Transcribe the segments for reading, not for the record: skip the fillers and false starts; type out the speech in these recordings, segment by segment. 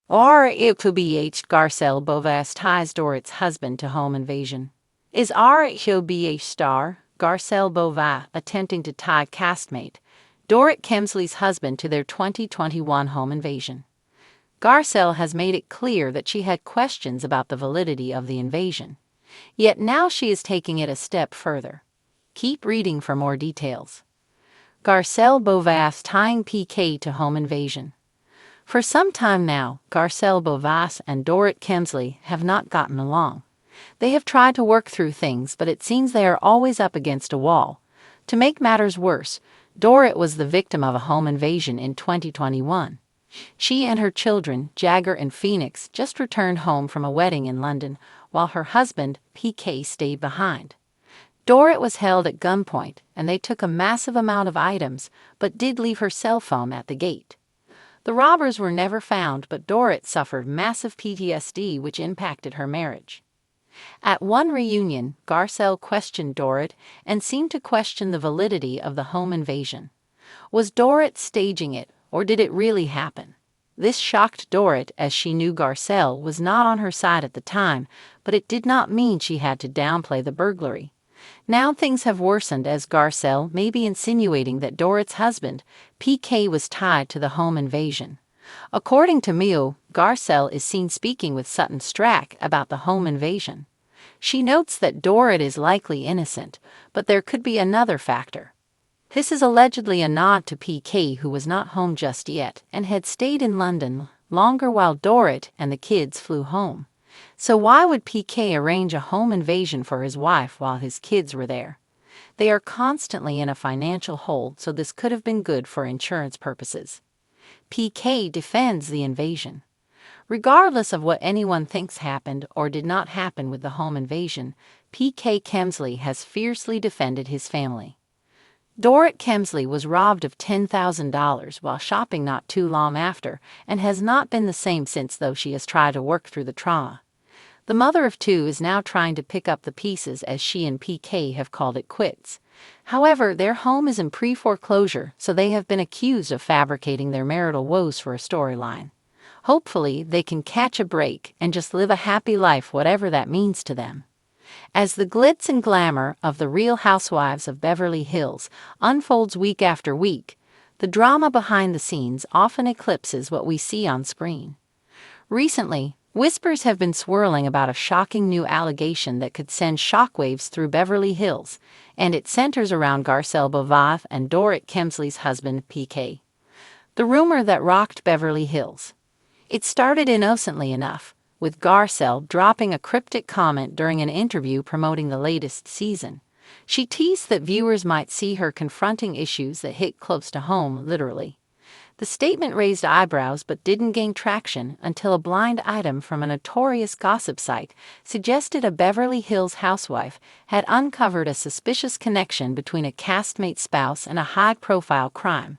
Or it could be Garcelle Beauvais ties Dorit's husband to home invasion. Is RHOBH star Garcelle Beauvais attempting to tie castmate Dorit Kemsley's husband to their 2021 home invasion? Garcelle has made it clear that she had questions about the validity of the invasion. Yet now she is taking it a step further. Keep reading for more details. Garcelle Beauvais tying PK to home invasion. For some time now, Garcelle Beauvais and Dorit Kemsley have not gotten along. They have tried to work through things, but it seems they are always up against a wall. To make matters worse, Dorit was the victim of a home invasion in 2021. She and her children, Jagger and Phoenix, just returned home from a wedding in London, while her husband, PK, stayed behind. Dorit was held at gunpoint, and they took a massive amount of items, but did leave her cell phone at the gate. The robbers were never found, but Dorit suffered massive PTSD, which impacted her marriage. At one reunion, Garcelle questioned Dorit and seemed to question the validity of the home invasion. Was Dorit staging it, or did it really happen? This shocked Dorit, as she knew Garcelle was not on her side at the time, but it did not mean she had to downplay the burglary. Now things have worsened, as Garcelle may be insinuating that Dorit's husband, PK, was tied to the home invasion. According to Mio, Garcelle is seen speaking with Sutton Strack about the home invasion. She notes that Dorit is likely innocent, but there could be another factor. This is allegedly a nod to PK, who was not home just yet and had stayed in London longer while Dorit and the kids flew home. So why would PK arrange a home invasion for his wife while his kids were there? They are constantly in a financial hole, so this could have been good for insurance purposes. PK defends the invasion. Regardless of what anyone thinks happened or did not happen with the home invasion, PK Kemsley has fiercely defended his family. Dorit Kemsley was robbed of $10,000 while shopping not too long after, and has not been the same since, though she has tried to work through the trauma. The mother of two is now trying to pick up the pieces, as she and PK have called it quits. However, their home is in pre-foreclosure, so they have been accused of fabricating their marital woes for a storyline. Hopefully, they can catch a break and just live a happy life, whatever that means to them. As the glitz and glamour of the Real Housewives of Beverly Hills unfolds week after week, the drama behind the scenes often eclipses what we see on screen. Recently, whispers have been swirling about a shocking new allegation that could send shockwaves through Beverly Hills, and it centers around Garcelle Beauvais and Dorit Kemsley's husband, PK. The rumor that rocked Beverly Hills. It started innocently enough, with Garcelle dropping a cryptic comment during an interview promoting the latest season. She teased that viewers might see her confronting issues that hit close to home, literally. The statement raised eyebrows but didn't gain traction until a blind item from a notorious gossip site suggested a Beverly Hills housewife had uncovered a suspicious connection between a castmate spouse and a high-profile crime.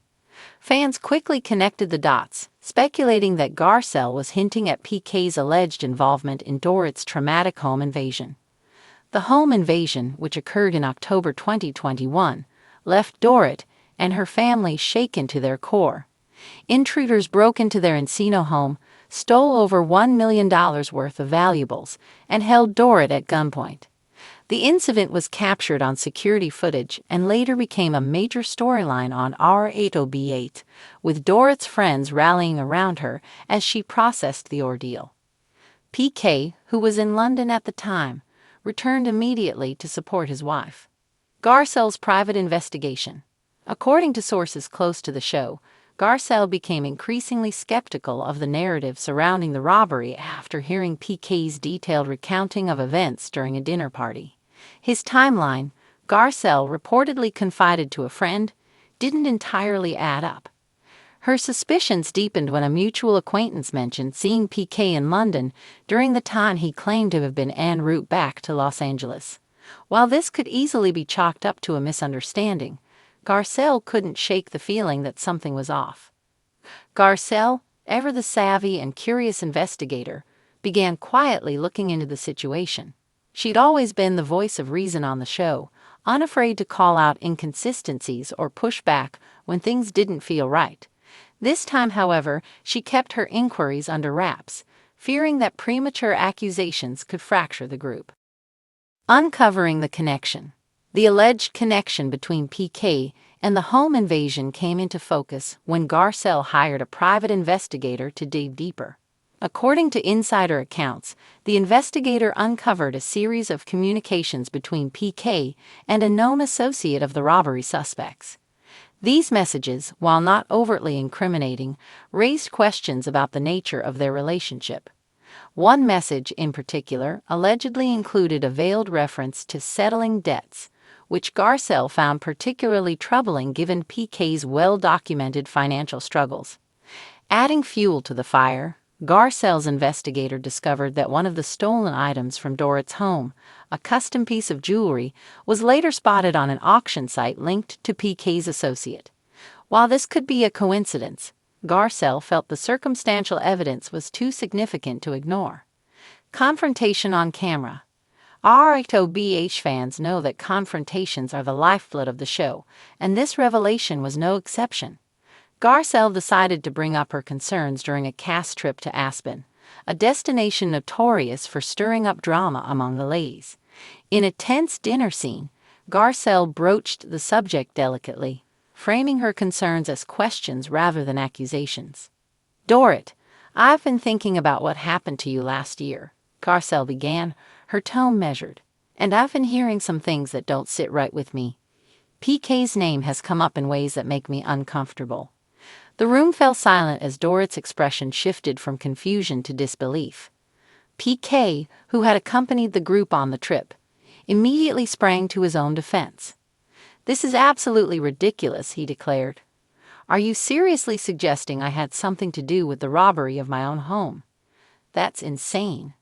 Fans quickly connected the dots, speculating that Garcelle was hinting at PK's alleged involvement in Dorit's traumatic home invasion. The home invasion, which occurred in October 2021, left Dorit and her family shaken to their core. Intruders broke into their Encino home, stole over $1 million worth of valuables, and held Dorit at gunpoint. The incident was captured on security footage and later became a major storyline on R8OB8, with Dorit's friends rallying around her as she processed the ordeal. PK, who was in London at the time, returned immediately to support his wife. Garcelle's private investigation. According to sources close to the show, Garcelle became increasingly skeptical of the narrative surrounding the robbery after hearing PK's detailed recounting of events during a dinner party. His timeline, Garcelle reportedly confided to a friend, didn't entirely add up. Her suspicions deepened when a mutual acquaintance mentioned seeing PK in London during the time he claimed to have been en route back to Los Angeles. While this could easily be chalked up to a misunderstanding, Garcelle couldn't shake the feeling that something was off. Garcelle, ever the savvy and curious investigator, began quietly looking into the situation. She'd always been the voice of reason on the show, unafraid to call out inconsistencies or push back when things didn't feel right. This time, however, she kept her inquiries under wraps, fearing that premature accusations could fracture the group. Uncovering the connection. The alleged connection between PK and the home invasion came into focus when Garcelle hired a private investigator to dig deeper. According to insider accounts, the investigator uncovered a series of communications between PK and a known associate of the robbery suspects. These messages, while not overtly incriminating, raised questions about the nature of their relationship. One message in particular allegedly included a veiled reference to settling debts, which Garcelle found particularly troubling given PK's well-documented financial struggles. Adding fuel to the fire, Garcelle's investigator discovered that one of the stolen items from Dorit's home, a custom piece of jewelry, was later spotted on an auction site linked to PK's associate. While this could be a coincidence, Garcelle felt the circumstantial evidence was too significant to ignore. Confrontation on camera. RHOBH fans know that confrontations are the lifeblood of the show, and this revelation was no exception. Garcelle decided to bring up her concerns during a cast trip to Aspen, a destination notorious for stirring up drama among the ladies. In a tense dinner scene, Garcelle broached the subject delicately, framing her concerns as questions rather than accusations. "Dorit, I've been thinking about what happened to you last year," Garcelle began, her tone measured, "and I've been hearing some things that don't sit right with me. PK's name has come up in ways that make me uncomfortable." The room fell silent as Dorit's expression shifted from confusion to disbelief. PK, who had accompanied the group on the trip, immediately sprang to his own defense. "This is absolutely ridiculous," he declared. "Are you seriously suggesting I had something to do with the robbery of my own home? That's insane."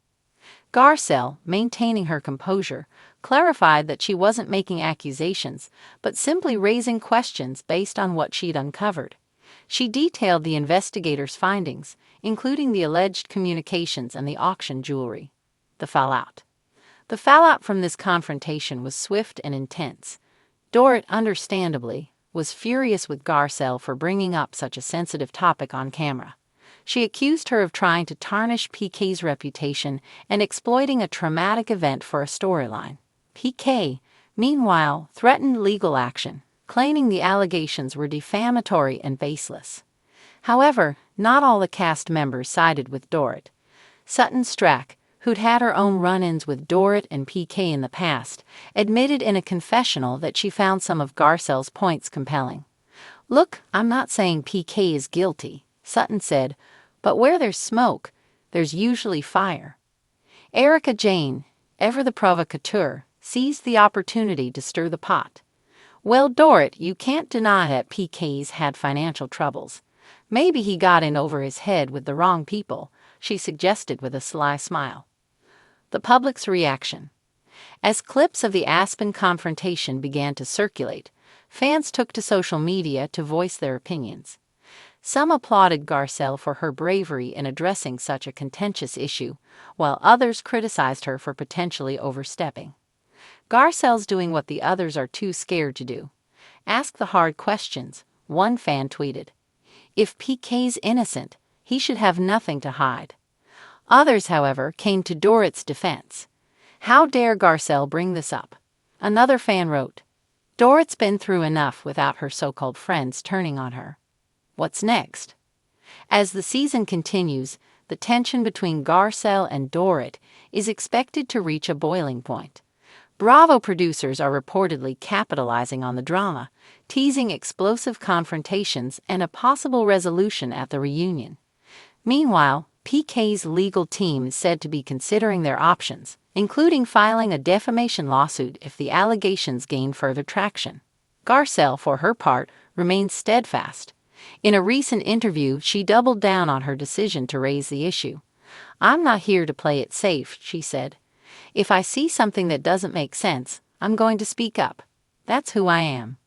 Garcelle, maintaining her composure, clarified that she wasn't making accusations, but simply raising questions based on what she'd uncovered. She detailed the investigator's findings, including the alleged communications and the auction jewelry. The fallout. The fallout from this confrontation was swift and intense. Dorit, understandably, was furious with Garcelle for bringing up such a sensitive topic on camera. She accused her of trying to tarnish PK's reputation and exploiting a traumatic event for a storyline. PK, meanwhile, threatened legal action, claiming the allegations were defamatory and baseless. However, not all the cast members sided with Dorit. Sutton Strack, who'd had her own run-ins with Dorit and PK in the past, admitted in a confessional that she found some of Garcelle's points compelling. "Look, I'm not saying PK is guilty," Sutton said, "but where there's smoke, there's usually fire." Erica Jane, ever the provocateur, seized the opportunity to stir the pot. "Well, Dorit, you can't deny that PK's had financial troubles. Maybe he got in over his head with the wrong people," she suggested with a sly smile. The public's reaction. As clips of the Aspen confrontation began to circulate, fans took to social media to voice their opinions. Some applauded Garcelle for her bravery in addressing such a contentious issue, while others criticized her for potentially overstepping. "Garcelle's doing what the others are too scared to do. Ask the hard questions," one fan tweeted. "If PK's innocent, he should have nothing to hide." Others, however, came to Dorit's defense. "How dare Garcelle bring this up?" Another fan wrote, "Dorit's been through enough without her so-called friends turning on her. What's next?" As the season continues, the tension between Garcelle and Dorit is expected to reach a boiling point. Bravo producers are reportedly capitalizing on the drama, teasing explosive confrontations and a possible resolution at the reunion. Meanwhile, PK's legal team is said to be considering their options, including filing a defamation lawsuit if the allegations gain further traction. Garcelle, for her part, remains steadfast. In a recent interview, she doubled down on her decision to raise the issue. "I'm not here to play it safe," she said. "If I see something that doesn't make sense, I'm going to speak up. That's who I am."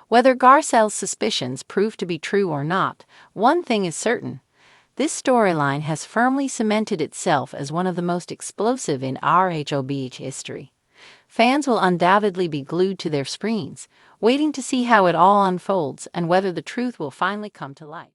Whether Garcelle's suspicions prove to be true or not, one thing is certain. This storyline has firmly cemented itself as one of the most explosive in RHOBH history. Fans will undoubtedly be glued to their screens, waiting to see how it all unfolds and whether the truth will finally come to light.